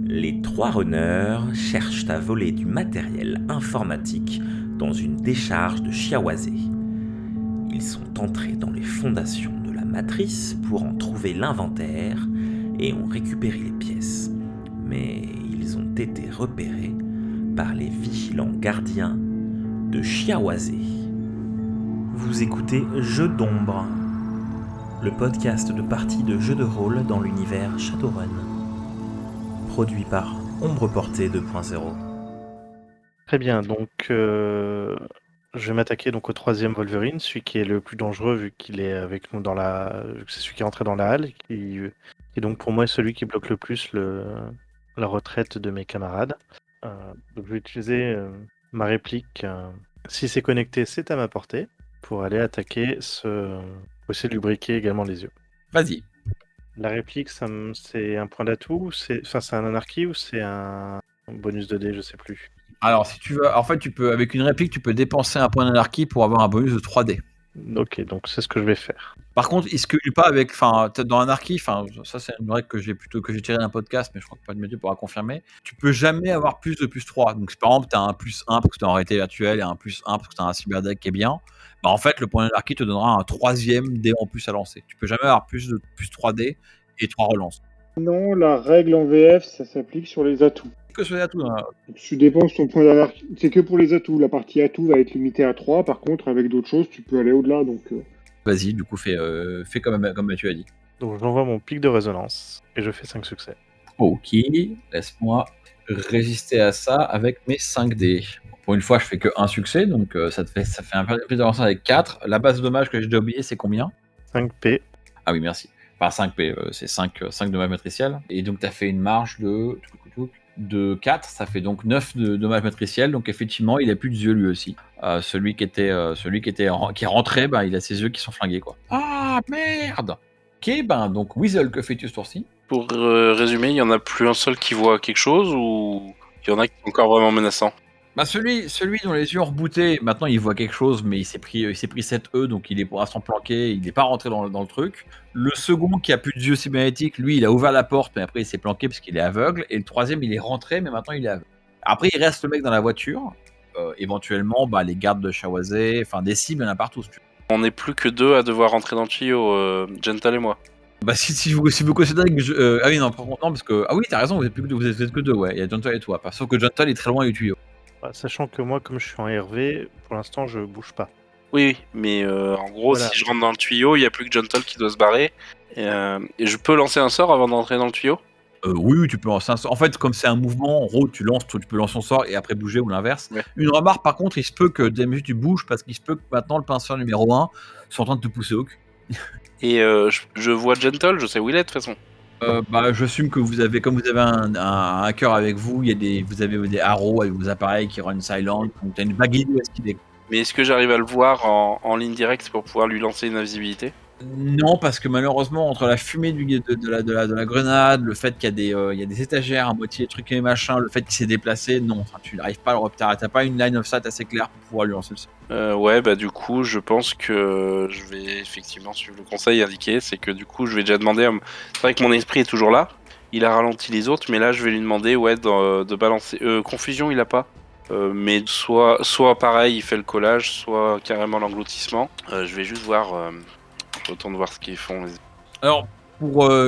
Les trois runners cherchent à voler du matériel informatique dans une décharge de Shiawase. Ils sont entrés dans les fondations de la matrice pour en trouver l'inventaire et ont récupéré les pièces. Mais ils ont été repérés par les vigilants gardiens de Shiawase. Vous écoutez Jeux d'ombre, le podcast de parties de jeux de rôle dans l'univers Shadowrun. Produit par Ombre Portée 2.0. Très bien, donc je vais m'attaquer donc au troisième Wolverine, celui qui est le plus dangereux vu qu'il est avec nous vu que c'est celui qui est entré dans la halle, qui donc pour moi est celui qui bloque le plus la retraite de mes camarades. Donc je vais utiliser ma réplique. Si c'est connecté, c'est à ma portée pour aller attaquer pour essayer de lui briquer également les yeux. Vas-y. La réplique, c'est un point d'atout, c'est un anarchy ou c'est un bonus de dés, je sais plus. Alors, si tu veux, en fait, avec une réplique, tu peux dépenser un point d'anarchie pour avoir un bonus de 3D. Ok, donc c'est ce que je vais faire. Par contre, il se cumule pas avec, dans Anarchy, ça c'est une règle que j'ai tiré d'un podcast, mais je crois que pas de métier pourra confirmer. Tu peux jamais avoir plus de plus 3. Donc, si par exemple, tu as un plus 1 parce que tu es en réalité virtuelle et un plus 1 parce que tu as un cyberdeck qui est bien, bah en fait, le point d'anarchie te donnera un troisième dé en plus à lancer. Tu peux jamais avoir plus de plus 3D et 3 relances. Non, la règle en VF, ça s'applique sur les atouts. Que ce soit à tout. Donc, tu dépenses ton point d'anarchie. C'est que pour les atouts. La partie atout va être limitée à 3. Par contre, avec d'autres choses, tu peux aller au-delà. Donc, Vas-y, du coup, fais comme tu as dit. Donc j'envoie mon pic de résonance et je fais 5 succès. Ok, laisse-moi résister à ça avec mes 5 dés. Pour une fois, je fais que un succès, donc ça fait un peu plus d'avancée avec 4. La base de dommage que j'ai déjà oublié, c'est combien ? 5P. Ah oui, merci. Enfin, 5P, c'est 5 dommages matriciels. Et donc, tu as fait une marge de 4, ça fait donc 9 de dommages matriciels. Donc, effectivement, il a plus de yeux lui aussi. Celui qui est rentré, il a ses yeux qui sont flingués, quoi. Ah, merde ! Ok, donc Weasel, que fais-tu ce tour-ci ? Pour résumer, il y en a plus un seul qui voit quelque chose ou il y en a qui sont encore vraiment menaçants ? Celui dont les yeux ont rebooté, maintenant il voit quelque chose, mais il s'est pris 7 E, donc il est pour l'instant planqué, il n'est pas rentré dans le truc. Le second qui a plus de yeux cybernétiques, lui il a ouvert la porte, mais après il s'est planqué parce qu'il est aveugle. Et le troisième il est rentré, mais maintenant il est aveugle. Après il reste le mec dans la voiture, éventuellement les gardes de Shiawase, enfin des cibles, il y en a partout. Si tu veux. On n'est plus que 2 à devoir rentrer dans le tuyau, Gentle et moi. Si vous considérez que ah oui, non, par contre, non, parce que. Ah oui, t'as raison, vous êtes que 2, ouais. Il y a Gentle et toi. Sauf que Gentle est très loin du tuyau. Sachant que moi, comme je suis en RV, pour l'instant, je bouge pas. Oui, mais en gros, Voilà. si je rentre dans le tuyau, il n'y a plus que Gentle qui doit se barrer. Et je peux lancer un sort avant d'entrer dans le tuyau ? Oui, tu peux lancer un sort. En fait, comme c'est un mouvement, en gros, tu peux lancer ton sort et après bouger ou l'inverse. Ouais. Une remarque, par contre, il se peut que dès que tu bouges, parce qu'il se peut que maintenant le pinceur numéro 1 soit en train de te pousser au cul. Et je vois Gentle, je sais où il est de toute façon. J'assume que comme vous avez un hacker avec vous, vous avez des arrows avec vos appareils qui run silent, donc t'as une vague idée où est-ce qu'il est. Mais est-ce que j'arrive à le voir en ligne directe pour pouvoir lui lancer une invisibilité ? Non, parce que malheureusement, entre la fumée de la grenade, le fait qu'il y a des étagères à moitié truquées et machin, le fait qu'il s'est déplacé, non, tu n'arrives pas à le repérer. T'as pas une line of sight assez claire pour pouvoir lui lancer le sort. Ouais, du coup, je pense que je vais effectivement suivre le conseil indiqué. C'est que du coup, je vais déjà demander. C'est vrai que mon esprit est toujours là. Il a ralenti les autres, mais là, je vais lui demander de balancer. Confusion, il a pas. Mais soit pareil, il fait le collage, soit carrément l'engloutissement. Je vais juste voir. Je retourne voir ce qu'ils font. Alors,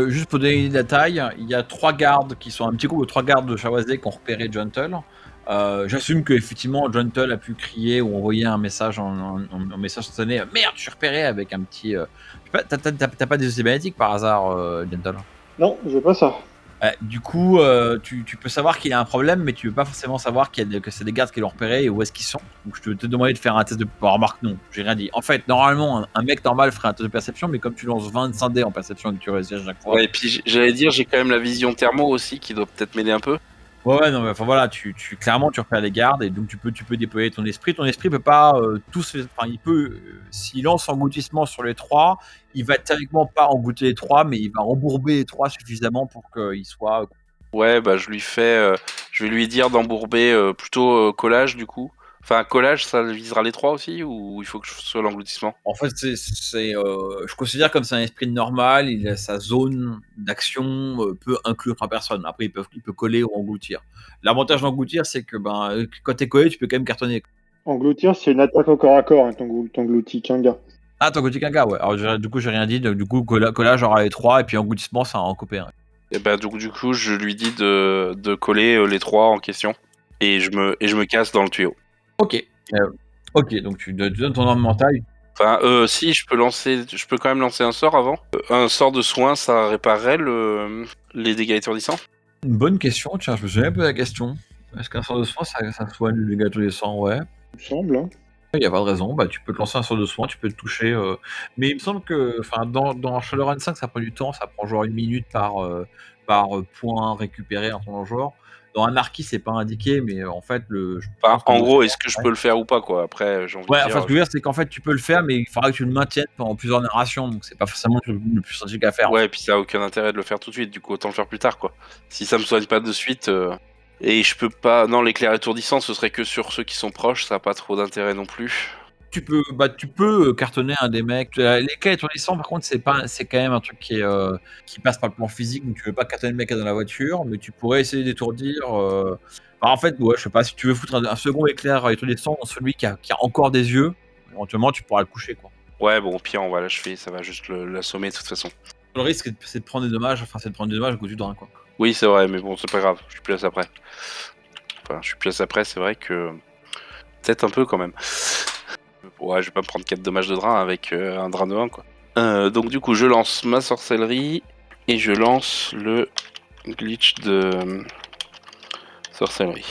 juste pour donner une idée de la taille, il y a 3 gardes qui sont un petit groupe de 3 gardes de Shiawase qui ont repéré Gentle. J'assume qu'effectivement Gentle a pu crier ou envoyer un message en message instantané. Merde, je suis repéré avec un petit. T'as pas des yeux cybernétiques par hasard, Gentle ? non, j'ai pas ça. Du coup, tu peux savoir qu'il y a un problème, mais tu peux pas forcément savoir que c'est des gardes qui l'ont repéré et où est-ce qu'ils sont. Donc je te demander de faire un test de. Remarque, non, j'ai rien dit. En fait, normalement, un mec normal ferait un test de perception, mais comme tu lances 25 dés en perception et que tu réussis à chaque fois. Ouais, et puis j'allais dire, j'ai quand même la vision thermo aussi qui doit peut-être m'aider un peu. Ouais, non, mais enfin voilà, clairement tu repères les gardes et donc tu peux déployer ton esprit. Ton esprit peut pas il peut, s'il lance engloutissement sur les 3, il va théoriquement pas engloutir les 3, mais il va embourber les 3 suffisamment pour qu'il soit. Ouais, je vais lui dire d'embourber plutôt collage du coup. Enfin, collage, ça visera les 3 aussi, ou il faut que je sois l'engloutissement? En fait, je considère comme c'est un esprit normal, il a sa zone d'action peut inclure 3 personnes. Après, il peut coller ou engloutir. L'avantage d'engloutir, c'est que quand t'es collé, tu peux quand même cartonner. Engloutir, c'est une attaque au corps à corps, hein, t'engloutis qu'un gars. Ah, t'engloutis qu'un gars, ouais. Alors, du coup, j'ai rien dit. Du coup, collage aura les 3, et puis engloutissement, ça en couper un. Et bah, du coup, je lui dis de coller les 3 en question. Et je me casse dans le tuyau. Ok. Ok, donc tu donnes ton arme mentale. Enfin, si, je peux quand même lancer un sort avant. Un sort de soin, ça réparerait les dégâts étourdissants? Une bonne question, tiens, je me souviens un peu de la question. Est-ce qu'un sort de soin, ça soigne les dégâts étourdissants? Ouais. Il me semble, hein. Il n'y a pas de raison, tu peux te lancer un sort de soin, tu peux te toucher. Mais il me semble que dans Shadowrun 5, ça prend du temps, ça prend genre 1 minute par point récupéré en ton genre. Dans Anarchy, c'est pas indiqué, mais en fait, Enfin, en gros, est-ce que je peux le faire ou pas, quoi? Après, j'ai envie de Ouais, dire. enfin, ce que je veux dire, c'est qu'en fait, tu peux le faire, mais il faudra que tu le maintiennes pendant plusieurs narrations, donc c'est pas forcément le plus stratégique à faire. Ouais, et puis ça a aucun intérêt de le faire tout de suite, du coup, autant le faire plus tard, quoi. Si ça me soigne pas de suite. Et je peux pas. Non, l'éclair étourdissant, ce serait que sur ceux qui sont proches, ça a pas trop d'intérêt non plus. Tu peux cartonner un des mecs. Les cas étourdissants, par contre, c'est quand même un truc qui passe par le plan physique, donc tu veux pas cartonner le mec dans la voiture, mais tu pourrais essayer d'étourdir. En fait, ouais, je sais pas, si tu veux foutre un second éclair étourdissant dans celui qui a encore des yeux, éventuellement tu pourras le coucher, quoi. Ouais, bon, au pire, on va l'achever, ça va juste l'assommer de toute façon. Le risque, c'est de prendre des dommages, au coup du drain, quoi. Oui, c'est vrai, mais bon, c'est pas grave, je suis plus après. Enfin, je suis plus après, c'est vrai que. Peut-être un peu quand même. Ouais, je vais pas me prendre 4 dommages de drain avec un drain de 1, quoi. Donc, du coup, je lance ma sorcellerie et je lance le glitch de sorcellerie.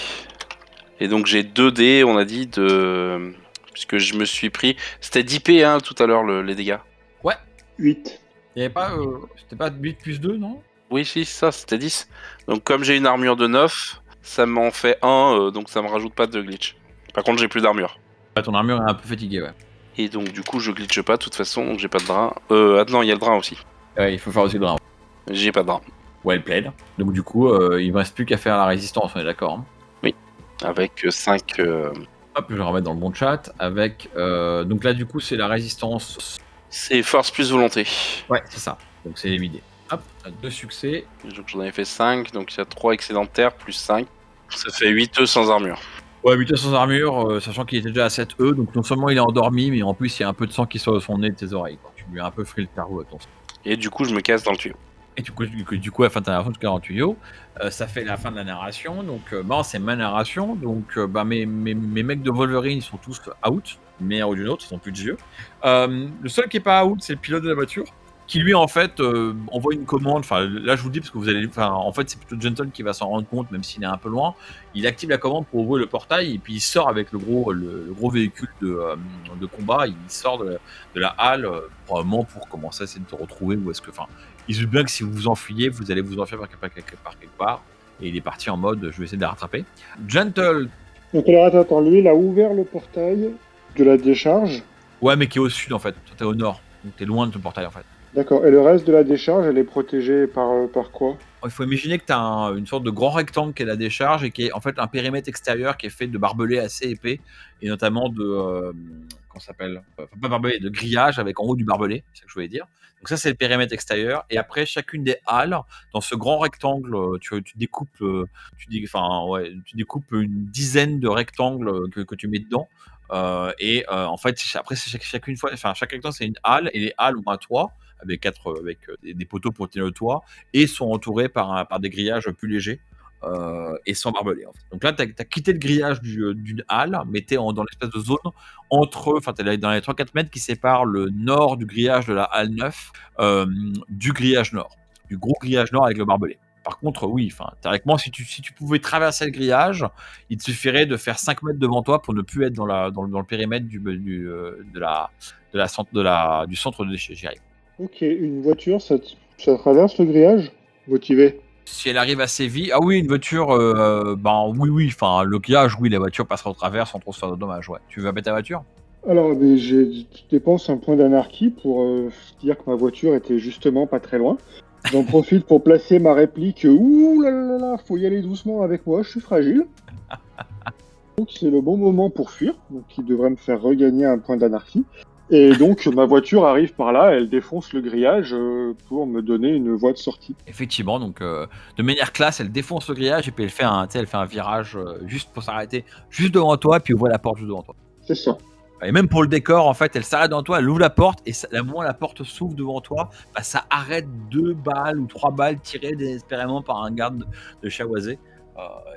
Et donc, j'ai 2 dés, on a dit, puisque je me suis pris. C'était 10 P, hein, tout à l'heure, les dégâts. 8. Il y avait pas. C'était pas 8 plus 2, non? Oui, si, ça, c'était 10. Donc, comme j'ai une armure de 9, ça m'en fait 1, donc ça me rajoute pas de glitch. Par contre, j'ai plus d'armure. Ton armure est un peu fatiguée, ouais. Et donc, du coup, je glitche pas, de toute façon, donc j'ai pas de drain. Non, il y a le drain aussi. Ouais, il faut faire aussi le drain. J'ai pas de drain. Well played. Donc, du coup, il me reste plus qu'à faire la résistance, on est d'accord, hein. Avec 5. Hop, je vais remettre dans le bon chat. Avec. Donc là, du coup, c'est la résistance. C'est force plus volonté. Ouais, c'est ça. Donc c'est les 8 dés. Hop, 2 succès. Donc j'en avais fait 5, donc il y a 3 excédentaires plus 5. Ça fait 8 sans armure. Ouais, 8 sans armure, sachant qu'il était déjà à 7 E, donc non seulement il est endormi, mais en plus il y a un peu de sang qui sort de son nez et de tes oreilles, quoi. Tu lui as un peu frit le cerveau avec ton sang. Et du coup, je me casse dans le tuyau. Et du coup, à la fin de ta narration, tu casses dans le tuyau. Ça fait la fin de la narration, donc c'est ma narration, donc mes mecs de Wolverine, ils sont tous out, d'une manière ou d'une autre, ils sont plus de yeux. Le seul qui est pas out, c'est le pilote de la voiture, qui lui en fait envoie une commande. Enfin, là je vous le dis parce que vous allez. Enfin, en fait, c'est plutôt Gentle qui va s'en rendre compte, même s'il est un peu loin. Il active la commande pour ouvrir le portail et puis il sort avec le gros véhicule de combat. Il sort de la halle, probablement pour commencer à essayer de te retrouver. Ou est-ce que, enfin, il se doute bien que si vous vous enfuyez, vous allez vous enfuir par quelque part. Et il est parti en mode, je vais essayer de la rattraper. Gentle. Donc alors attends, lui il a ouvert le portail de la décharge. Ouais, mais qui est au sud en fait. Toi, t'es au nord, donc t'es loin de ton portail en fait. D'accord, et le reste de la décharge, elle est protégée par quoi? Il faut imaginer que tu as une sorte de grand rectangle qui est la décharge et qui est en fait un périmètre extérieur qui est fait de barbelés assez épais et notamment de comment ça s'appelle, pas barbelés, de grillage avec en haut du barbelé, c'est ce que je voulais dire. Donc ça c'est le périmètre extérieur et après chacune des halles dans ce grand rectangle, tu découpes tu découpes une dizaine de rectangles que tu mets dedans. En fait après chaque rectangle c'est une halle et les halles ont un toit avec des poteaux pour tenir le toit et sont entourés par des grillages plus légers et sans barbelés. En fait. Donc là, tu as quitté le grillage d'une halle, mais tu es dans l'espèce de zone t'es dans les 3-4 mètres qui séparent le nord du grillage de la halle 9 du grillage nord, du gros grillage nord avec le barbelé. Par contre, oui, théoriquement, si tu pouvais traverser le grillage, il te suffirait de faire 5 mètres devant toi pour ne plus être dans le périmètre du centre de déchet. Ok, une voiture, ça traverse le grillage? Motivé. Si elle arrive assez vite, ah oui, une voiture, oui, le grillage, oui, la voiture passera au travers sans trop se faire de dommages, ouais. Tu veux mettre ta voiture? Alors, je dépense un point d'anarchie pour dire que ma voiture était justement pas très loin. J'en profite pour placer ma réplique. Ouh là là là, faut y aller doucement avec moi, je suis fragile. Donc c'est le bon moment pour fuir, donc qui devrait me faire regagner un point d'anarchie. Et donc ma voiture arrive par là, elle défonce le grillage pour me donner une voie de sortie. Effectivement, donc de manière classe, elle défonce le grillage et puis elle fait un virage juste pour s'arrêter juste devant toi, puis ouvre la porte juste devant toi. C'est ça. Et même pour le décor, en fait, elle s'arrête devant toi, elle ouvre la porte, et la moment où la porte s'ouvre devant toi, bah, ça arrête 2 balles ou 3 balles tirées désespérément par un garde de Shawazé.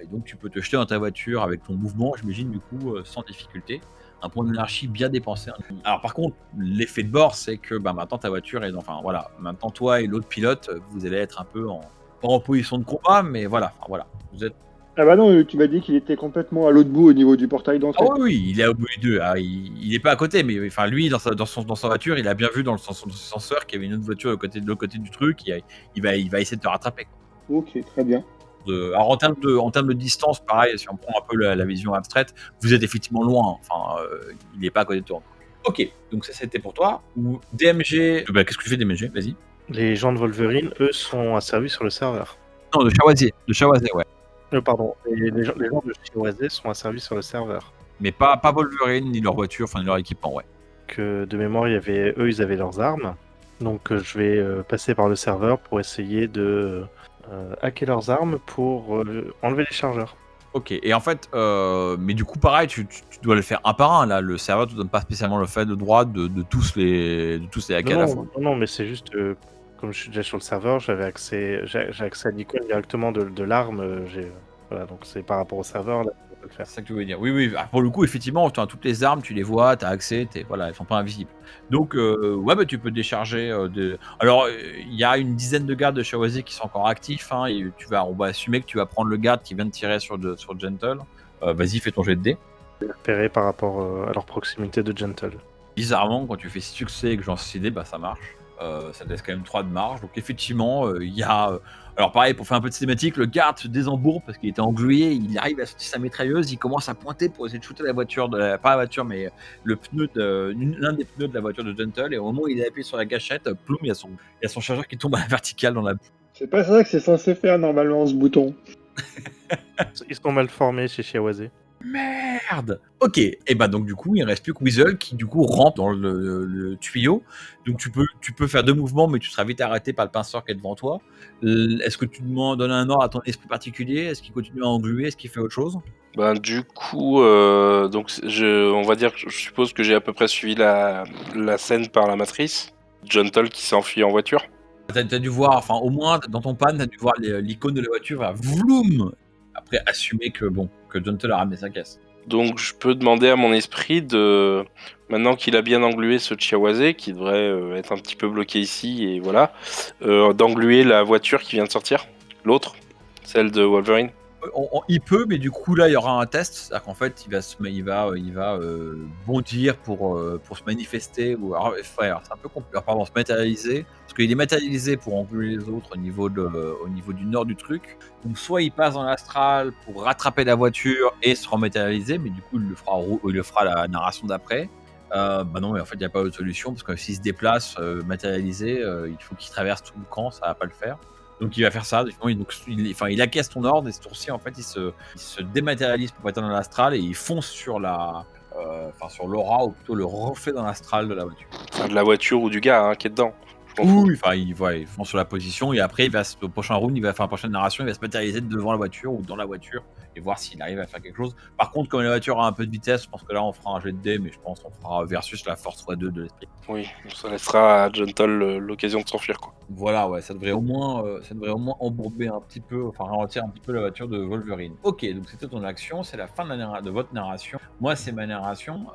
Et donc tu peux te jeter dans ta voiture avec ton mouvement, j'imagine, du coup, sans difficulté. Un point d'énergie bien dépensé. Alors par contre, l'effet de bord, c'est que bah, maintenant ta voiture est... Enfin voilà, maintenant toi et l'autre pilote, vous allez être un peu pas en position de combat, mais voilà, vous êtes... Ah bah non, tu m'as dit qu'il était complètement à l'autre bout au niveau du portail d'entrée. Ah oui, il est au bout des deux. Ah, il est pas à côté, mais enfin lui, dans sa voiture, il a bien vu dans son senseur qu'il y avait une autre voiture de l'autre côté du truc. Il va essayer de te rattraper. Ok, très bien. Alors en termes de distance, pareil, si on prend un peu la vision abstraite, vous êtes effectivement loin. Enfin, il n'est pas à côté de toi. Ok, donc ça c'était pour toi. Ou DMG. Bah, qu'est-ce que tu fais DMG? Vas-y. Les gens de Wolverine, eux, sont asservis sur le serveur. Non, de Shawazé, ouais. Pardon, les gens de Shawazé sont asservis sur le serveur. Mais pas Wolverine, ni leur voiture, enfin ni leur équipement, ouais. Que de mémoire, ils avaient leurs armes. Donc je vais passer par le serveur pour essayer de hacker leurs armes pour enlever les chargeurs. Ok, et en fait, mais du coup, pareil, tu dois le faire un par un. Là, le serveur te donne pas spécialement le fait de droit de tous les hackers à la fois. Non, mais c'est juste comme je suis déjà sur le serveur, j'ai accès à l'icône directement de l'arme. Voilà, donc c'est par rapport au serveur là, je peux le faire. C'est ça que tu veux dire. Oui. Ah, pour le coup, effectivement, tu as toutes les armes, tu les vois, tu as accès, voilà, elles sont pas invisibles. Donc, ouais, bah, tu peux décharger. Alors, il y a une dizaine de gardes de Shawazé qui sont encore actifs. Hein, et on va assumer que tu vas prendre le garde qui vient de tirer sur Gentle. Vas-y, fais ton jet de dés. Repéré par rapport à leur proximité de Gentle. Bizarrement, quand tu fais 6 succès et que j'en 6 dés, bah ça marche. Ça te laisse quand même 3 de marge. Donc effectivement, il y a... alors pareil, pour faire un peu de cinématique, le garde se désembourbe parce qu'il était englué, il arrive à sortir sa mitrailleuse, il commence à pointer pour essayer de shooter la voiture, pas la voiture, mais le pneu l'un des pneus de la voiture de Gentle, et au moment où il est appuyé sur la gâchette, ploum, il y a son chargeur qui tombe à la verticale dans la... C'est pas ça que c'est censé faire normalement ce bouton. Ils sont mal formés chez Shawazé. Merde. Ok, et bah donc du coup il reste plus que Weasel qui du coup rentre dans le tuyau. Donc tu peux faire 2 mouvements, mais tu seras vite arrêté par le pinceur qui est devant toi. Est-ce que tu donnes un ordre à ton esprit particulier? Est-ce qu'il continue à engluer? Est-ce qu'il fait autre chose? Ben du coup, donc on va dire, je suppose que j'ai à peu près suivi la scène par la matrice. Gentle qui s'enfuit en voiture. T'as dû voir, enfin au moins dans ton pan, t'as dû voir l'icône de la voiture, va vloum. Après assumer que Gentle a ramené sa caisse. Donc je peux demander à mon esprit de, maintenant qu'il a bien englué ce Chiawazé, qui devrait être un petit peu bloqué ici, et voilà, d'engluer la voiture qui vient de sortir, l'autre, celle de Wolverine. Il peut, mais du coup là il y aura un test, c'est-à-dire qu'en fait il va bondir pour se manifester, ou alors, c'est un peu compliqué, pardon, se matérialiser, parce qu'il est matérialisé pour engluer les autres au niveau du nord du truc. Donc soit il passe dans l'astral pour rattraper la voiture et se rematérialiser, mais du coup il le fera la narration d'après. Bah non, mais en fait il n'y a pas d'autre solution, parce que s'il se déplace matérialisé, il faut qu'il traverse tout le camp, ça va pas le faire. Donc il va faire ça, il acquiesce ton ordre, et ce tour-ci en fait il se dématérialise pour passer dans l'astral, et il fonce sur sur l'aura, ou plutôt le reflet dans l'astral de la voiture. Enfin, de la voiture ou du gars hein, qui est dedans. Oui, enfin il fonce sur la position, et après au prochain round, il va faire la prochaine narration, il va se matérialiser devant la voiture ou dans la voiture et voir s'il arrive à faire quelque chose. Par contre, comme la voiture a un peu de vitesse, je pense que là on fera un jet de dés, mais je pense qu'on fera versus la force x2 de l'esprit. Oui, ça laissera à Gentle l'occasion de s'enfuir quoi. Voilà, ouais, ça devrait au moins embourber un petit peu, enfin ralentir un petit peu la voiture de Wolverine. Ok, donc c'était ton action, c'est la fin de votre narration. Moi, c'est ma narration.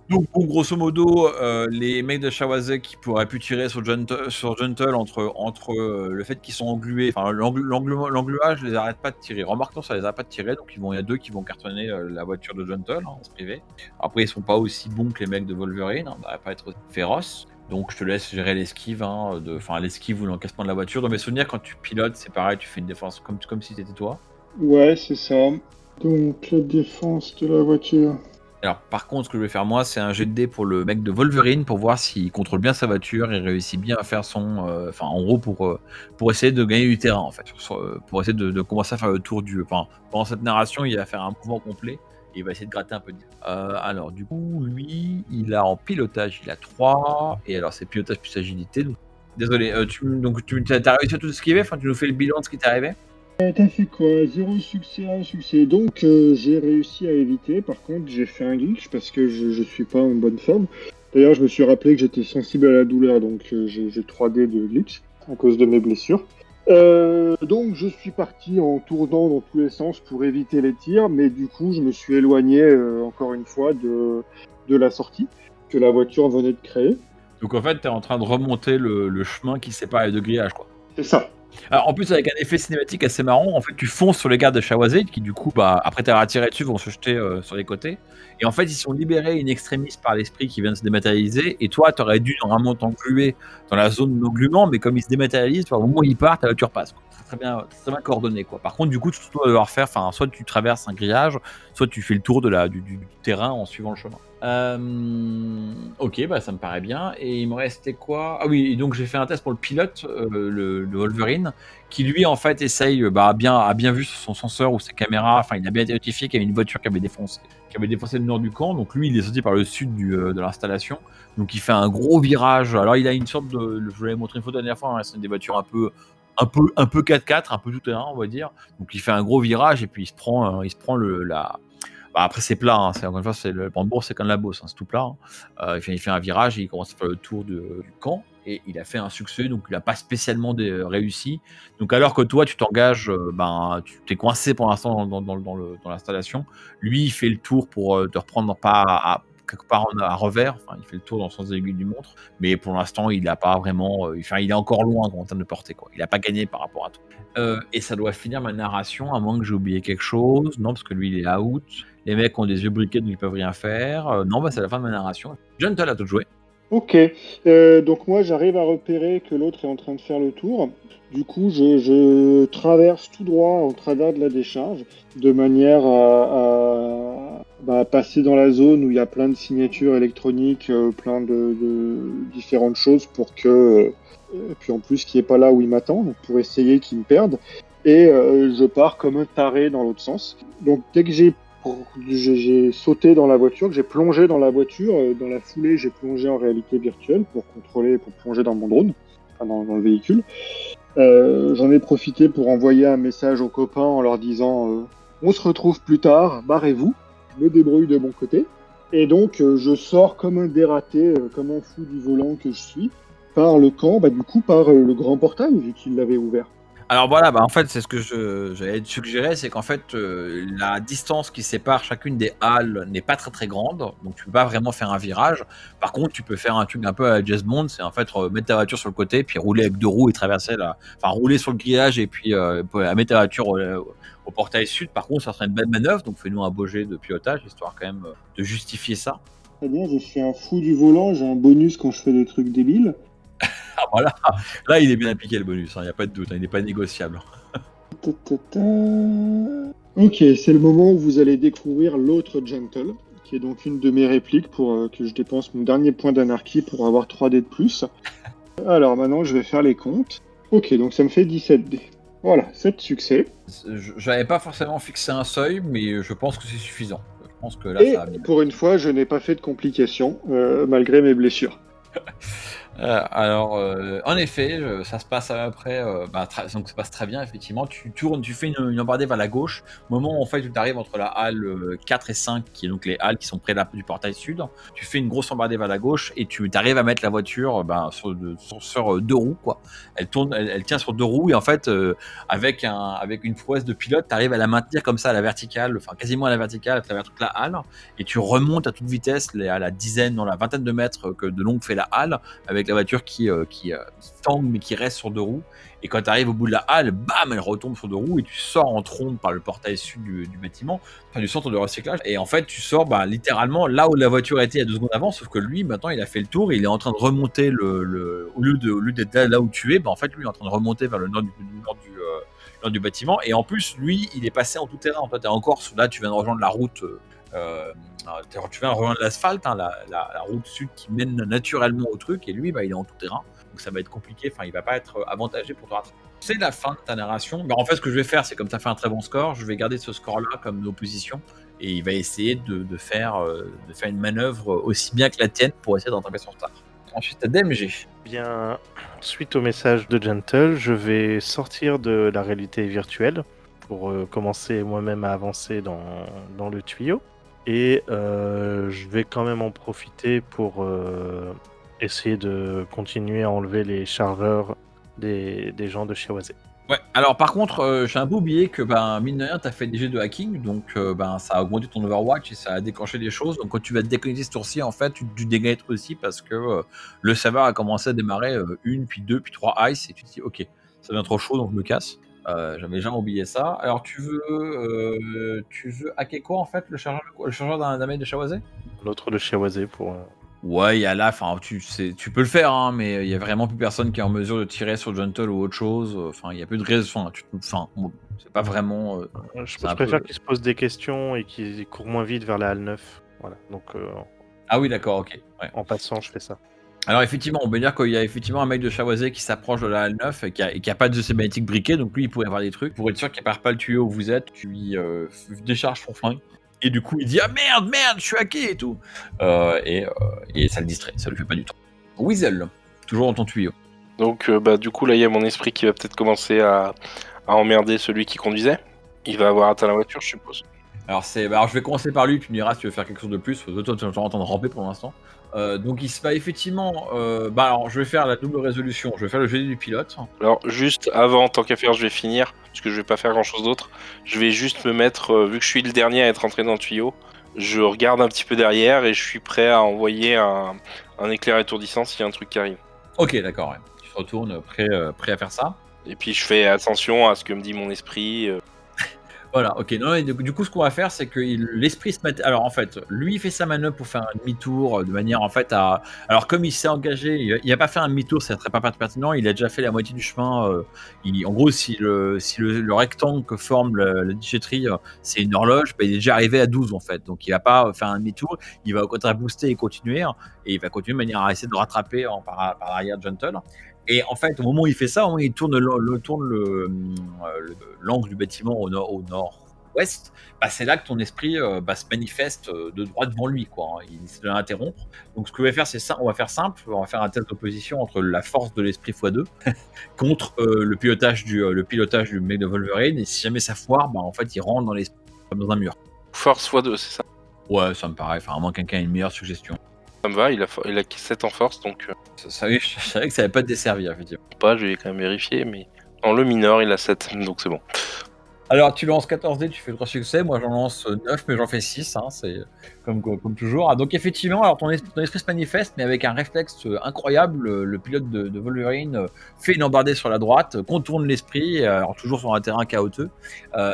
Donc, bon, grosso modo, les mecs de Shawazé qui pourraient pu tirer sur Gentle entre le fait qu'ils sont englués, enfin l'engluage les arrête pas de tirer. Remarquons, ça les arrête pas de tirer, donc il y a 2 qui vont cartonner la voiture de Gentle en se priver. Après, ils sont pas aussi bons que les mecs de Wolverine, on va pas être aussi féroces. Donc je te laisse gérer l'esquive, l'esquive ou l'encaissement de la voiture. Dans mes souvenirs, quand tu pilotes, c'est pareil, tu fais une défense comme si c'était toi. Ouais, c'est ça. Donc la défense de la voiture. Alors par contre, ce que je vais faire moi, c'est un jet de dés pour le mec de Wolverine, pour voir s'il contrôle bien sa voiture et réussit bien à faire en gros pour essayer de gagner du terrain en fait, pour essayer de commencer à faire le tour du... Enfin, pendant cette narration, il va faire un mouvement complet et il va essayer de gratter un peu. Alors du coup, lui, il a en pilotage, il a 3, et alors c'est pilotage plus agilité. Donc... Désolé, tu as réussi à tout esquiver, enfin tu nous fais le bilan de ce qui t'est arrivé? T'as fait quoi? 0 succès, 1 succès. Donc j'ai réussi à éviter. Par contre, j'ai fait un glitch parce que je suis pas en bonne forme. D'ailleurs, je me suis rappelé que j'étais sensible à la douleur, donc j'ai 3D de glitch à cause de mes blessures. Donc je suis parti en tournant dans tous les sens pour éviter les tirs, mais du coup je me suis éloigné encore une fois de la sortie que la voiture venait de créer. Donc en fait, tu es en train de remonter le chemin qui sépare les deux grillages, quoi. C'est ça. Alors, en plus, avec un effet cinématique assez marrant, en fait, tu fonces sur les gardes de Shawazé qui, du coup, après t'avoir tiré dessus, vont se jeter sur les côtés. Et en fait, ils sont libérés in extremis par l'esprit qui vient de se dématérialiser. Et toi, t'aurais dû normalement t'engluer dans la zone d'engluement, mais comme ils se dématérialisent, au moment où ils partent, ta voiture passe. C'est très bien coordonné, quoi. Par contre, du coup, tu dois devoir faire, soit tu traverses un grillage, soit tu fais le tour du terrain en suivant le chemin. Ok, ça me paraît bien. Et il me restait quoi? Ah oui, et donc j'ai fait un test pour le pilote, le Wolverine, qui lui en fait essaye, a bien vu sur son senseur ou ses caméras, enfin il a bien été notifié qu'il y avait une voiture qui avait défoncé le nord du camp. Donc lui il est sorti par le sud de l'installation. Donc il fait un gros virage. Alors il a une sorte de, je vous l'avais montré une photo la dernière fois, hein, c'est des voitures un peu 4x4, un peu tout terrain on va dire. Donc il fait un gros virage et puis il se prend après c'est plat, hein. Encore une fois c'est le Brandebourg, c'est comme la Beauce, hein, c'est tout plat, hein. Il fait un virage et il commence à faire le tour du camp et il a fait un succès, donc il n'a pas spécialement réussi. Donc alors que toi tu t'engages, tu t'es coincé pour l'instant dans l'installation, lui il fait le tour pour te reprendre quelque part à revers, il fait le tour dans le sens des aiguilles du montre, mais pour l'instant il n'a pas vraiment, il est encore loin en termes de portée, quoi. Il n'a pas gagné par rapport à toi. Et ça doit finir ma narration, à moins que j'ai oublié quelque chose. Non, parce que lui il est out. Les mecs ont des yeux briqués donc ils peuvent rien faire. Non, c'est la fin de ma narration. John, t'as à tout jouer. Ok, donc moi j'arrive à repérer que l'autre est en train de faire le tour. Du coup, je traverse tout droit en travers de la décharge, de manière à passer dans la zone où il y a plein de signatures électroniques, plein de différentes choses pour que, puis en plus qu'il n'est pas là où il m'attend, donc pour essayer qu'il me perde. Et je pars comme un taré dans l'autre sens. Donc dès que j'ai sauté dans la voiture, que j'ai plongé dans la voiture. Dans la foulée, j'ai plongé en réalité virtuelle pour plonger dans mon drone, dans le véhicule. J'en ai profité pour envoyer un message aux copains en leur disant on se retrouve plus tard, barrez-vous. Je me débrouille de mon côté. Et donc, je sors comme un dératé, comme un fou du volant que je suis, par le camp, par le grand portail, vu qu'il l'avait ouvert. Alors voilà, en fait, c'est ce que j'allais te suggérer, c'est qu'en fait, la distance qui sépare chacune des halles n'est pas très très grande, donc tu peux pas vraiment faire un virage. Par contre, tu peux faire un truc un peu à James Bond, c'est en fait mettre ta voiture sur le côté, puis rouler avec 2 roues et traverser rouler sur le grillage et puis mettre ta voiture au portail sud. Par contre, ça serait une belle manœuvre, donc fais-nous un beau jet de pilotage, histoire quand même de justifier ça. Très bien, je suis un fou du volant, j'ai un bonus quand je fais des trucs débiles. Ah, voilà, là il est bien appliqué le bonus, il n'y a pas de doute, il n'est pas négociable. Ok, c'est le moment où vous allez découvrir l'autre Gentle, qui est donc une de mes répliques pour que je dépense mon dernier point d'anarchie pour avoir 3 dés de plus. Alors maintenant je vais faire les comptes. Ok, donc ça me fait 17 dés. Voilà, 7 succès. J'avais pas forcément fixé un seuil, mais je pense que c'est suffisant. Je pense que là, et ça a bien. Pour une fois, je n'ai pas fait de complications, malgré mes blessures. En effet, ça se passe à peu près, donc ça passe très bien, effectivement. Tu tournes, tu fais une embardée vers la gauche. Au moment où en fait, tu arrives entre la halle 4 et 5, qui est donc les halles qui sont près du portail sud, tu fais une grosse embardée vers la gauche et tu arrives à mettre la voiture sur 2 roues, quoi. Elle tourne, elle tient sur 2 roues et en fait, avec une prouesse de pilote, tu arrives à la maintenir comme ça à la verticale, quasiment à la verticale à travers toute la halle, et tu remontes à toute vitesse à la vingtaine de mètres que de long fait la halle, avec la voiture qui tangue mais qui reste sur 2 roues, et quand tu arrives au bout de la halle, bam, elle retombe sur 2 roues et tu sors en trombe par le portail sud du bâtiment, du centre de recyclage, et en fait tu sors littéralement là où la voiture était il y a 2 secondes avant, sauf que lui maintenant il a fait le tour et il est en train de remonter au lieu d'être là où tu es, en fait lui il est en train de remonter vers le nord long du bâtiment. Et en plus, lui, il est passé en tout terrain. Toi, là, tu viens de rejoindre la route. Tu viens de rejoindre l'asphalte, hein, la route sud qui mène naturellement au truc. Et lui, il est en tout terrain. Donc ça va être compliqué. Enfin, il va pas être avantagé pour te rattraper. C'est la fin de ta narration. En fait, ce que je vais faire, c'est comme tu as fait un très bon score, je vais garder ce score-là comme opposition. Et il va essayer de faire une manœuvre aussi bien que la tienne pour essayer d'attraper son star. Ensuite, DMG. Bien, suite au message de Gentle, je vais sortir de la réalité virtuelle pour commencer moi-même à avancer dans le tuyau. Et je vais quand même en profiter pour essayer de continuer à enlever les chargeurs des gens de Shiawase. Ouais, alors par contre, j'ai un peu oublié que mine de rien, t'as fait des jets de hacking, donc ça a augmenté ton Overwatch et ça a déclenché des choses. Donc quand tu vas te déconnecter ce tour-ci, en fait, tu déconnectes aussi parce que le serveur a commencé à démarrer 1, puis 2, puis 3 ice et tu te dis ok, ça devient trop chaud donc je me casse. J'avais jamais oublié ça. Alors tu veux hacker quoi en fait, le chargeur d'un mec de Shiawase? L'autre de Shiawase pour... Ouais, il y a là, tu peux le faire, hein, mais il y a vraiment plus personne qui est en mesure de tirer sur Gentle ou autre chose. Enfin, il y a peu de raison. Bon, c'est pas vraiment. Je préfère qu'il se pose des questions et qu'il court moins vite vers la halle 9. Voilà. Donc, Ah oui, d'accord, ok. Ouais. En passant, je fais ça. Alors effectivement, on peut dire qu'il y a effectivement un mec de Shiawase qui s'approche de la halle 9 et qui a pas de sématique briquée, donc lui il pourrait avoir des trucs. Pour être sûr qu'il perd pas le tuyau où vous êtes, tu lui décharges son flingue. Et du coup, il dit ah merde, je suis hacké et tout. Et ça le distrait, ça lui fait pas du tout. Weasel, toujours dans ton tuyau. Donc, du coup, là, il y a mon esprit qui va peut-être commencer à emmerder celui qui conduisait. Il va avoir atteint la voiture, je suppose. Alors, je vais commencer par lui, tu me diras si tu veux faire quelque chose de plus. Toi, tu es en train de ramper pour l'instant. Donc, il se va effectivement. Alors, je vais faire la double résolution. Je vais faire le GD du pilote. Alors, juste avant, tant qu'à faire, je vais finir, parce que je vais pas faire grand-chose d'autre. Je vais juste me mettre, vu que je suis le dernier à être entré dans le tuyau, je regarde un petit peu derrière et je suis prêt à envoyer un éclair étourdissant s'il y a un truc qui arrive. Ok, d'accord. Ouais. Tu te retournes prêt à faire ça. Et puis, je fais attention à ce que me dit mon esprit. Voilà, ok. Non, et du coup, ce qu'on va faire, c'est que l'esprit se met. Alors, en fait, lui, il fait sa manœuvre pour faire un demi-tour de manière, en fait, à. Alors, comme il s'est engagé, il n'a pas fait un demi-tour, ça serait pas pertinent. Il a déjà fait la moitié du chemin. En gros, si le rectangle que forme la déchetterie, c'est une horloge, il est déjà arrivé à 12, en fait. Donc, il va pas faire un demi-tour. Il va au contraire booster et continuer. Et il va continuer de manière à essayer de rattraper par l'arrière Gentle. Et en fait, au moment où il fait ça, au moment où il tourne l'angle du bâtiment au nord-ouest, c'est là que ton esprit se manifeste de droit devant lui, quoi. Il essaie de l'interrompre. Donc, ce que je vais faire, c'est ça. On va faire simple. On va faire un test d'opposition entre la force de l'esprit x2 contre le pilotage du mec de Wolverine. Et si jamais ça foire, en fait, il rentre dans l'esprit comme dans un mur. Force x2, c'est ça? Ouais, ça me paraît. Enfin, à moins que quelqu'un ait une meilleure suggestion. Ça me va, il a 7 en force, donc... Je savais que ça n'allait pas te desservir, effectivement. Pas, je vais quand même vérifier, mais... En le mineur, il a 7, donc c'est bon. Alors, tu lances 14 dés, tu fais 3 succès. Moi, j'en lance 9, mais j'en fais 6. Hein, c'est comme toujours. Ah, donc, effectivement, alors ton esprit se manifeste, mais avec un réflexe incroyable. Le pilote de Wolverine fait une embardée sur la droite, contourne l'esprit, alors toujours sur un terrain chaotique,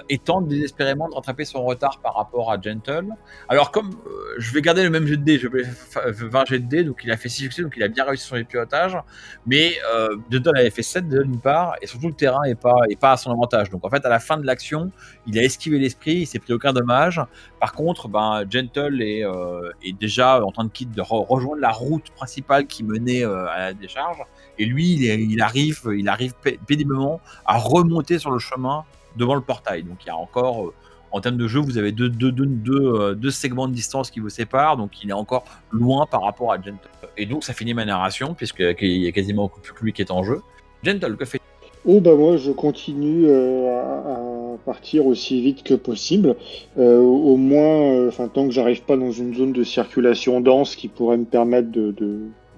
et tente désespérément de rattraper son retard par rapport à Gentle. Alors, comme je vais garder le même jet de dés, je vais faire 20 jets de dés, donc il a fait 6 succès, donc il a bien réussi sur les pilotages. Mais Gentle avait fait 7 d'une part, et surtout le terrain est pas à son avantage. Donc, en fait, à la fin de l'action, il a esquivé l'esprit, il s'est pris aucun dommage. Par contre, Gentle est déjà en train de rejoindre la route principale qui menait à la décharge. Et lui, il arrive péniblement à remonter sur le chemin devant le portail. Donc il y a encore, en termes de jeu, vous avez deux segments de distance qui vous séparent. Donc il est encore loin par rapport à Gentle. Et donc ça finit ma narration, puisqu'il y a quasiment plus que lui qui est en jeu. Gentle, que fait-il? Moi je continue à partir aussi vite que possible, au moins tant que j'arrive pas dans une zone de circulation dense qui pourrait me permettre de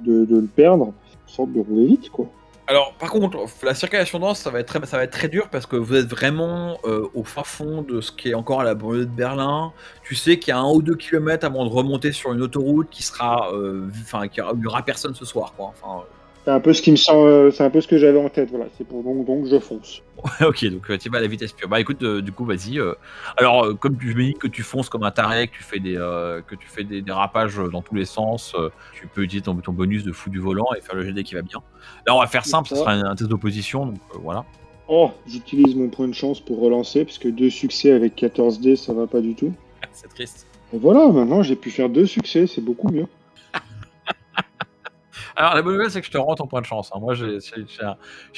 le perdre, sans de rouler vite, quoi. Alors par contre, la circulation dense, ça va être très dur parce que vous êtes vraiment au fin fond de ce qui est encore à la banlieue de Berlin. Tu sais qu'il y a 1 ou 2 kilomètres avant de remonter sur une autoroute qui sera, qu'il n'y aura personne ce soir, quoi. C'est un peu ce qui me semble, c'est un peu ce que j'avais en tête, voilà. C'est pour donc je fonce. Ok, donc tu vas à la vitesse pure. Écoute, du coup, vas-y. Alors, comme je me dis que tu fonces comme un taré, que tu fais des dérapages dans tous les sens, tu peux utiliser ton bonus de fou du volant et faire le GD qui va bien. Là, on va faire simple, ça sera un test d'opposition, donc voilà. Oh, j'utilise mon point de chance pour relancer, parce que 2 succès avec 14 dés, ça va pas du tout. C'est triste. Et voilà, maintenant j'ai pu faire 2 succès, c'est beaucoup mieux. Alors, la bonne nouvelle, c'est que je te rends ton point de chance. Hein. Moi, j'ai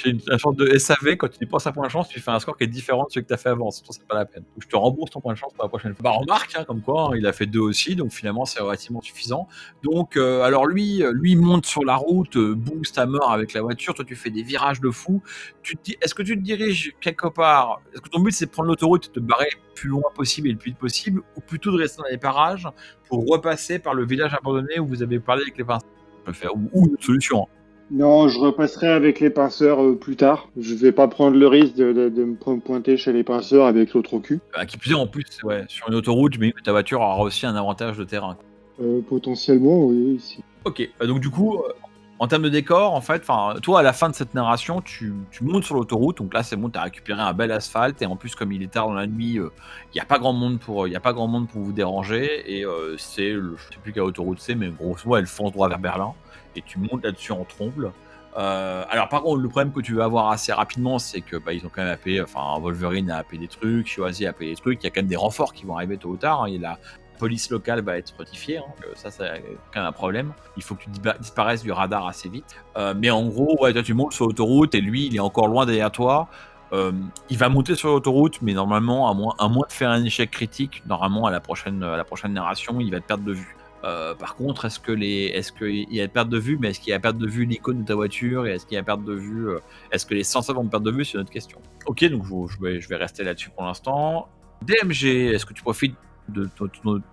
une sorte de SAV. Quand tu dépenses un point de chance, tu fais un score qui est différent de celui que tu as fait avant. Sinon, c'est pas la peine. Donc, je te rembourse ton point de chance pour la prochaine fois. Bah, remarque, hein, comme quoi, hein, il a fait 2 aussi. Donc, finalement, c'est relativement suffisant. Donc, alors, lui monte sur la route, boost à mort avec la voiture. Toi, tu fais des virages de fou. Est-ce que tu te diriges quelque part? Est-ce que ton but, c'est de prendre l'autoroute et de te barrer le plus loin possible et le plus vite possible? Ou plutôt de rester dans les parages pour repasser par le village abandonné où vous avez parlé avec les pinces? Faire ou une autre solution. Non, je repasserai avec les pinceurs plus tard. Je vais pas prendre le risque de me pointer chez les pinceurs avec l'autre au cul. Qui plus est, en plus, ouais, sur une autoroute, mais ta voiture aura aussi un avantage de terrain. Potentiellement, oui, ici. Ok, donc du coup, en termes de décor, en fait, toi, à la fin de cette narration, tu montes sur l'autoroute, donc là, c'est bon, tu as récupéré un bel asphalte, et en plus, comme il est tard dans la nuit, il n'y a pas grand monde pour vous déranger, et je sais plus quelle autoroute c'est, mais grosso modo, elle fonce droit vers Berlin, et tu montes là-dessus en tromble. Alors par contre, le problème que tu vas avoir assez rapidement, c'est que ils ont quand même appelé, Wolverine a appelé des trucs, Shiwazi a appelé des trucs, il y a quand même des renforts qui vont arriver tôt ou tard, hein, la police locale va être notifiée, hein, ça c'est quand même un problème, il faut que tu disparaisses du radar assez vite. Mais en gros, ouais, toi tu montes sur l'autoroute et lui il est encore loin derrière toi. Il va monter sur l'autoroute, mais normalement, à moins de faire un échec critique, normalement à la prochaine narration, il va te perdre de vue. Par contre, est-ce qu'il y a perte de vue, mais est-ce qu'il y a perte de vue l'icône de ta voiture, et est-ce qu'il y a perte de vue, est-ce que les sensors vont perdre de vue, c'est une autre question. Ok, donc je vais rester là-dessus pour l'instant. DMG, est-ce que tu profites de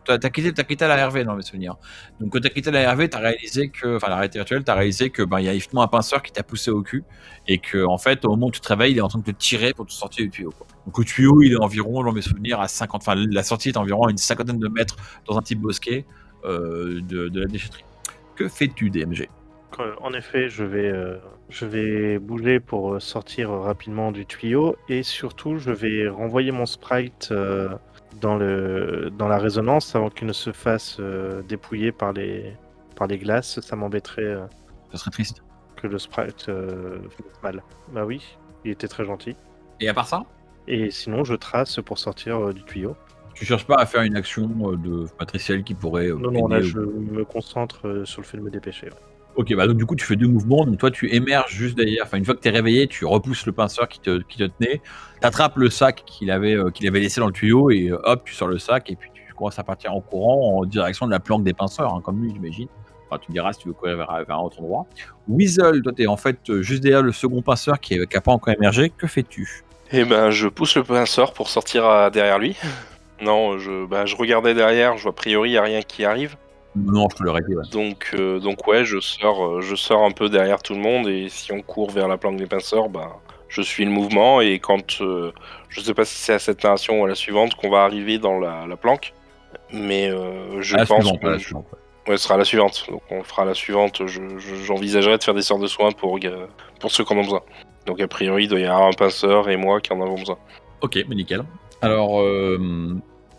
t'as quitté la RV dans mes souvenirs. Donc quand t'as quitté la RV, t'as réalisé que, la réalité virtuelle, t'as réalisé que il y a effectivement un pinceur qui t'a poussé au cul, et que en fait au moment où tu te réveilles, il est en train de te tirer pour te sortir du tuyau, quoi. Donc le tuyau, il est environ, dans mes souvenirs, à 50, la sortie est environ à une cinquantaine de mètres dans un petit bosquet de la déchetterie. Que fais-tu, DMG? En effet, je vais bouger pour sortir rapidement du tuyau, et surtout, je vais renvoyer mon sprite dans la résonance avant qu'il ne se fasse dépouiller par les glaces. Ça m'embêterait Ça serait triste. que le sprite finisse mal. Bah oui, il était très gentil. Et à part ça, Et sinon, je trace pour sortir du tuyau. tu cherches pas à faire une action de matricielle qui pourrait Non, là, aider je me concentre sur le fait de me dépêcher. Ouais. Ok, donc du coup, tu fais 2 mouvements. Donc toi, tu émerges juste derrière. Une fois que tu es réveillé, tu repousses le pinceur qui te tenait. Tu attrapes le sac qu'il avait laissé dans le tuyau, et hop, tu sors le sac, et puis tu commences à partir en courant en direction de la planque des pinceurs, hein, comme lui, j'imagine. Tu me diras si tu veux courir vers un autre endroit. Weasel, toi, tu es en fait juste derrière le second pinceur qui n'a pas encore émergé. Que fais-tu? Eh ben, je pousse le pinceur pour sortir derrière lui. Non, je regardais derrière, je vois a priori, il n'y a rien qui arrive. Non, je te l'aurais dit, ouais. Donc ouais, je sors un peu derrière tout le monde, et si on court vers la planque des pinceurs, je suis le mouvement, et quand je sais pas si c'est à cette narration ou à la suivante qu'on va arriver dans la planque, mais je pense que ouais, ce sera la suivante. Donc on fera la suivante. J'envisagerais de faire des sorts de soins pour ceux qui en ont besoin. Donc a priori, il doit y avoir un pinceur et moi qui en avons besoin. Ok, mais nickel. Alors,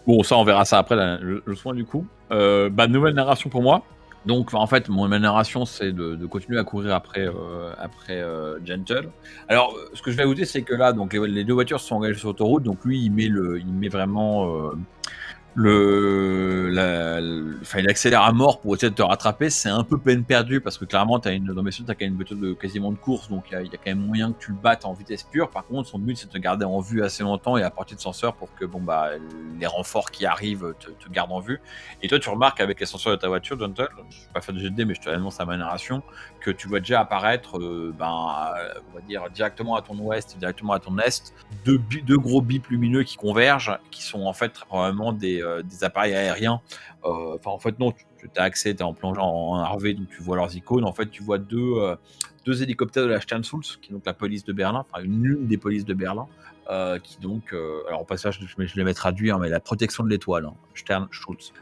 bon, ça, on verra ça après, le soin du coup. Nouvelle narration pour moi. Donc, en fait, ma narration, c'est de continuer à courir après Gentle. Alors, ce que je vais ajouter, c'est que là, donc les 2 voitures sont engagées sur l'autoroute. Donc, lui, il met vraiment il accélère à mort pour essayer de te rattraper. C'est un peu peine perdue, parce que clairement dans mes souvenirs, t'as quand même une voiture quasiment de course, donc il y a quand même moyen que tu le battes en vitesse pure. Par contre, son but, c'est de te garder en vue assez longtemps et à portée de senseur pour que les renforts qui arrivent te gardent en vue. Et toi, tu remarques avec les senseurs de ta voiture, Gentle, je ne vais pas faire de GD, mais je te l'annonce à ma narration, que tu vois déjà apparaître on va dire directement à ton ouest, directement à ton est, deux gros bips lumineux qui convergent, qui sont en fait très probablement des appareils aériens. En fait, non, tu as accès, tu es en plongeant en RV, donc tu vois leurs icônes. En fait, tu vois deux hélicoptères de la Sternschutz, qui est donc la police de Berlin, une des polices de Berlin, qui donc, alors au passage, je l'ai traduit, mais la protection de l'étoile, Sternschutz,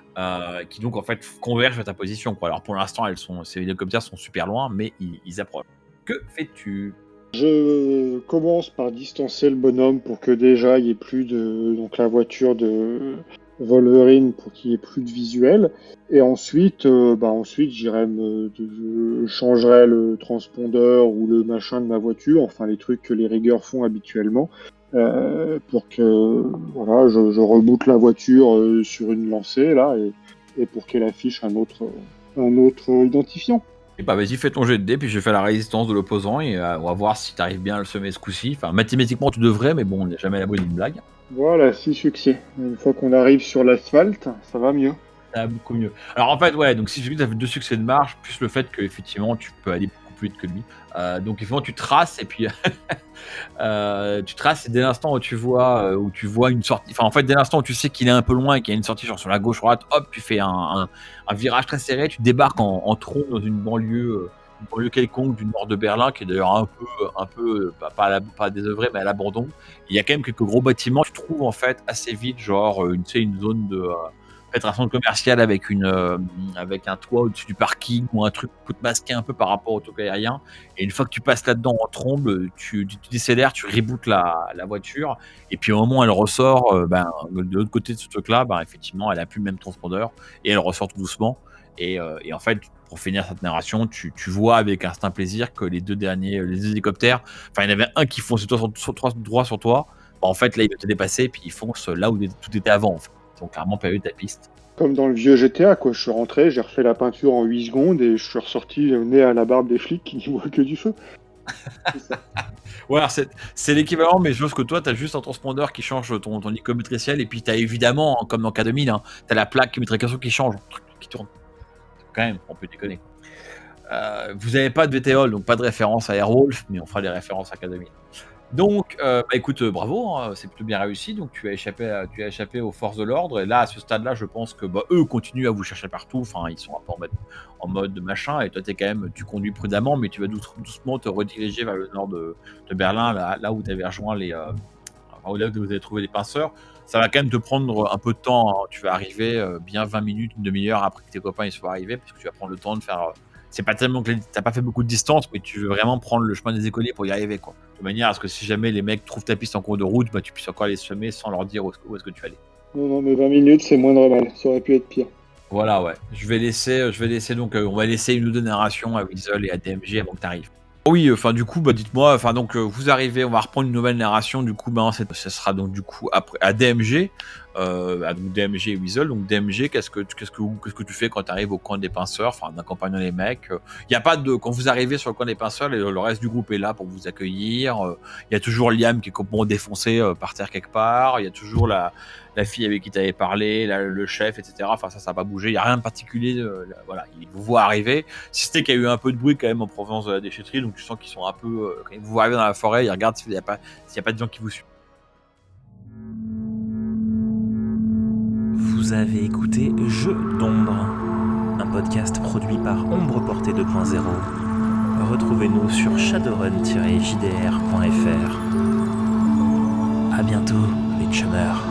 qui donc en fait convergent vers ta position, quoi. Alors pour l'instant, ces hélicoptères sont super loin, mais ils approchent. Que fais-tu? Je commence par distancer le bonhomme pour que déjà il n'y ait plus de. Donc la voiture Wolverine pour qu'il y ait plus de visuel. Et ensuite, je changerai le transpondeur ou le machin de ma voiture, enfin les trucs que les riggers font habituellement, pour que voilà, je reboote la voiture sur une lancée là et pour qu'elle affiche un autre identifiant. Et bah vas-y, fais ton jet de dés, puis je fais la résistance de l'opposant et on va voir si t'arrives bien à le semer ce coup-ci. Enfin, mathématiquement tu devrais, mais bon, on n'est jamais à l'abri d'une blague. Voilà, 6 succès. Une fois qu'on arrive sur l'asphalte, ça va mieux. Ça va beaucoup mieux. Alors en fait, ouais, donc si tu as fait 2 succès de marge, plus le fait que effectivement tu peux aller beaucoup plus vite que lui. Donc effectivement tu traces et puis tu traces et dès l'instant où tu vois une sortie, enfin en fait dès l'instant où tu sais qu'il est un peu loin et qu'il y a une sortie genre sur la gauche droite, hop, tu fais un virage très serré, tu débarques en tronc dans une banlieue quelconque du nord de Berlin qui est d'ailleurs un peu pas désœuvrée mais à l'abandon. Il y a quand même quelques gros bâtiments, tu trouves en fait assez vite genre une zone de peut-être un centre commercial avec un toit au-dessus du parking ou un truc pour te masquer un peu par rapport au toit aérien. Et une fois que tu passes là-dedans en trombe, tu décélères, tu rebootes la voiture. Et puis au moment où elle ressort, de l'autre côté de ce truc-là, effectivement, elle a plus le même transpondeur et elle ressort tout doucement. Et en fait, pour finir cette narration, tu vois avec instinct plaisir que les deux hélicoptères, enfin il y en avait un qui fonce droit sur toi. En fait, là, il va te dépasser et puis il fonce là où tout était avant. En fait. Ils ont carrément perdu ta piste. Comme dans le vieux GTA, quoi. Je suis rentré, j'ai refait la peinture en 8 secondes et je suis ressorti nez à la barbe des flics qui n'y voient que du feu. C'est ça. Ouais, alors c'est l'équivalent, mais chose que toi, t'as juste un transpondeur qui change ton icométriciel et puis t'as évidemment, comme dans K2000, hein, t'as la plaque métrication qui change, qui tourne. Quand même, on peut déconner. Vous n'avez pas de VTOL, donc pas de référence à Airwolf, mais on fera des références à K2000. Donc, écoute, bravo, hein, c'est plutôt bien réussi. Donc, tu as échappé aux forces de l'ordre. Et là, à ce stade-là, je pense que eux continuent à vous chercher partout. Enfin, ils sont un peu en mode machin. Et toi, tu conduis prudemment, mais tu vas doucement te rediriger vers le nord de Berlin, là où tu avais rejoint là où vous avez trouvé les pinceurs. Ça va quand même te prendre un peu de temps. Hein. Tu vas arriver bien 20 minutes, une demi-heure après que tes copains ils soient arrivés, parce que tu vas prendre le temps de faire. C'est pas tellement que t'as pas fait beaucoup de distance, mais tu veux vraiment prendre le chemin des écoliers pour y arriver, quoi. De manière à ce que si jamais les mecs trouvent ta piste en cours de route, tu puisses encore les semer sans leur dire où est-ce que tu allais. Non, mais 20 minutes, c'est moindre mal. Ça aurait pu être pire. Voilà, ouais. Je vais laisser donc, on va laisser une ou deux narrations à Weasel et à DMG avant que t'arrives. Oui, enfin du coup, dites-moi, vous arrivez, on va reprendre une nouvelle narration. Du coup, ça sera donc du coup après à DMG, donc DMG et Weasel. Donc DMG, qu'est-ce que tu fais quand tu arrives au coin des pinceurs, enfin en accompagnant les mecs. Il y a pas de quand vous arrivez sur le coin des pinceurs, le reste du groupe est là pour vous accueillir. Il y a toujours Liam qui est complètement défoncé par terre quelque part. Il y a toujours la fille avec qui tu avais parlé, le chef, etc. Enfin, ça n'a pas bougé. Il n'y a rien de particulier. Voilà, ils vous voient arriver. Si c'était qu'il y a eu un peu de bruit quand même en provenance de la déchetterie, donc tu sens qu'ils sont un peu. Quand ils vous voient arriver dans la forêt, ils regardent s'il n'y a pas de gens qui vous suivent. Vous avez écouté Jeux d'ombre, un podcast produit par Ombre Portée 2.0. Retrouvez-nous sur shadowrun-jdr.fr. À bientôt, les chumeurs.